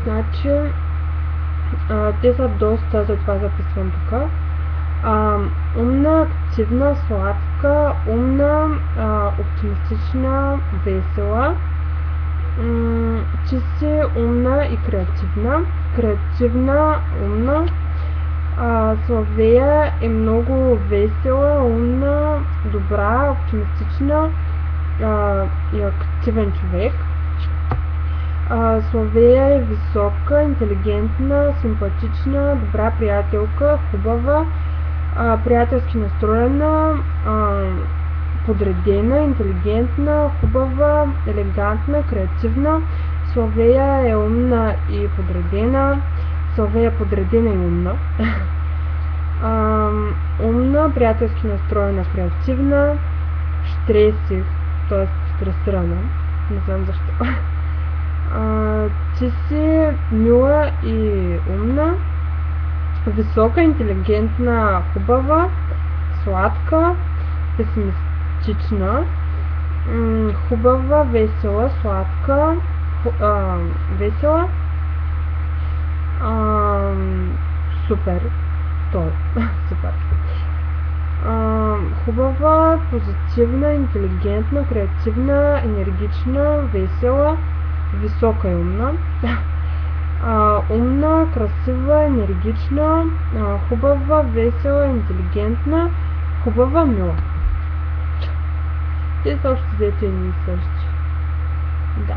Значи, те са доста, затова записвам тук. Умна, активна, сладка, умна, оптимистична, весела. Че си умна и креативна. Креативна, умна. Славея е много весела, умна, добра, оптимистична и активен човек. Славея е висока, интелигентна, симпатична, добра приятелка, хубава, приятелски настроена, подредена, интелигентна, хубава, елегантна, креативна. Славея е умна и подредена. Славея подредена и умна. Умна, приятелски настроена, креативна. Штресих, т.е. стресирана. Не знам защо. Ти си мила и умна. Висока, интелигентна, хубава, сладка, песимистична, хубава, весела, сладка, весела, супер, супер. Хубава, позитивна, интелигентна, креативна, енергична, весела, висока и умна. Умна, красива, енергична, хубава, весела, интелигентна, хубава, мила. Те са още взети едни и същи. Да.